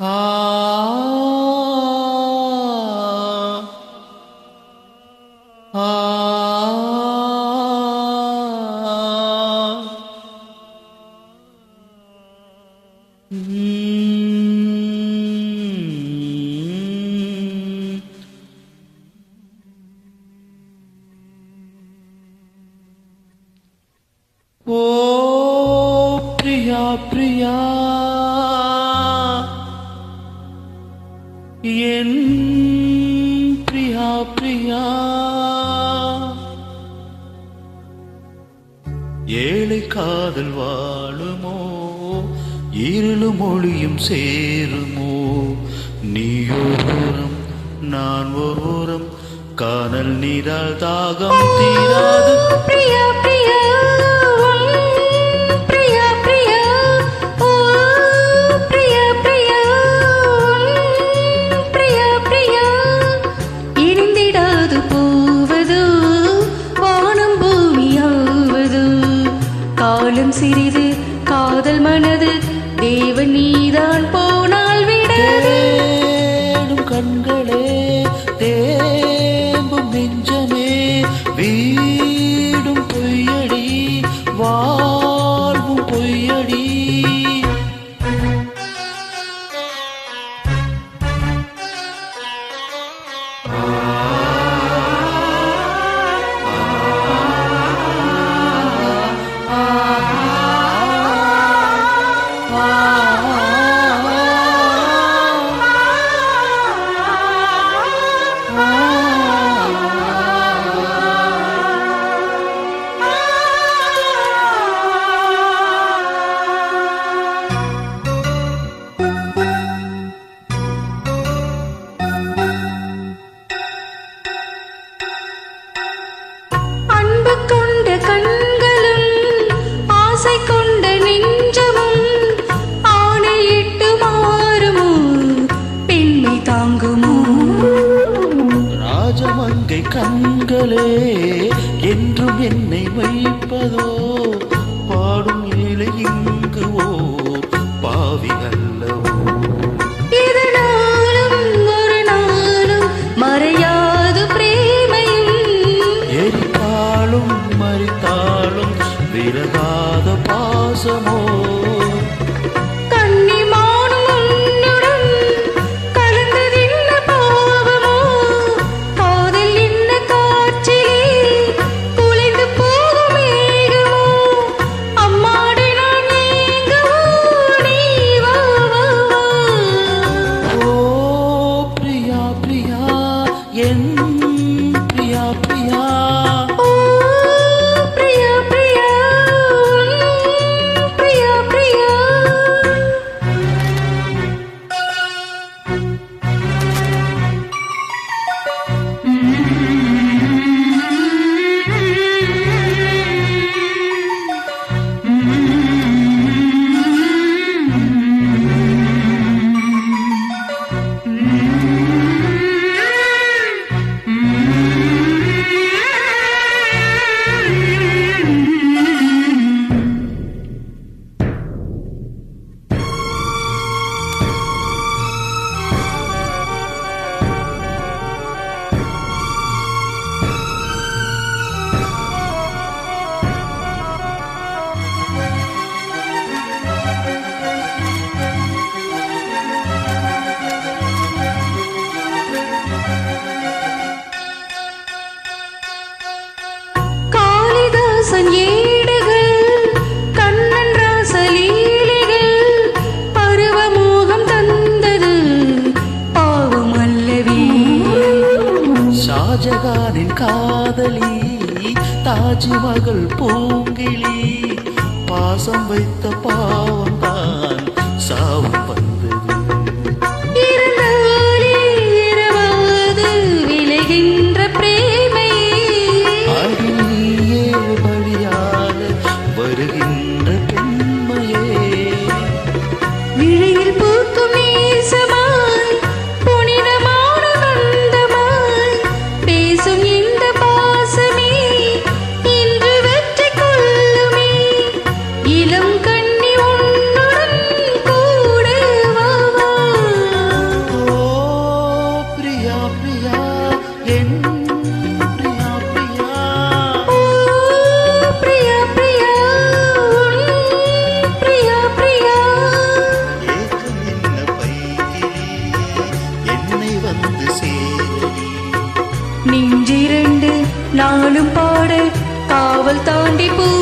ஆ ஆ ஓ பிரியா பிரியா என் பிரியா பிரியா ஏழை காதல் வாழுமோ இருளும் ஒளியும் சேருமோ நீயோரம் நான் ஓரம் காணல் நீரால் தாகம் தீராது பிரியா பிரியா பிரியா பிரியா ஓ பிரியா பிரியா பிரியா பிரியா இருந்திடாது போவது வானம் பூமியாவது காலம் சிறிது காதல் மனது தேவன் நீதான் போனால் விடாது தேடும் கண்களே தேம்பும் நெஞ்சமே வீடும் பொய்யடி வாழ்வும் பொய்யடி அன்பு கொண்ட கண்களும் ஆசை கொண்ட நெஞ்சமும் ஆணையிட்டு மாறுமோ பெண்மை தாங்குமோ ராஜமங்கை கண்களே என்றும் என்னை வைப்பதோ பாடும் ஏழை இங்கு ஓ பாவி அல்லவோ இரு நாளும் ஒரு நாளும் மறையாது பிரேமையும் எரித்தாலும் மறித்தாலும் விலகாத பாசமோ கன்னிமானும் உன்னுடன் கலந்ததென்ன பாவமோ காதல் என்ன காற்றிலே குலைந்து போகும் மேகமோ அம்மாடி நான் ஏங்கவோ நீ வா வா வா ஓ பிரியா பிரியா என் பிரியா பிரியா ஓ பிரியா பிரியா பிரியா பிரியா காளிதாசன் ஏடுகள் கண்ணன் ராசலீலைகள் பருவமோகம் தந்தது பாவம் அல்லவே ஷாஜகானின் காதலி தாஜ்மகள் பூங்கிளி பாசம் வைத்த பாவம் தான் சாவும் வந்தது இருந்தாலே இரவாது விளைகின்ற பிரேமை அதில் நீயே பலியாக வருகின்ற பெண்மையே விழியில் பூக்கும் நேசமாய் புனிதமான பந்தமாய் பேசும் இந்த பாசமே இன்று வெற்றி கொள்ளுமே இளம் கண்ணி உன் காவல் தாண்டி போ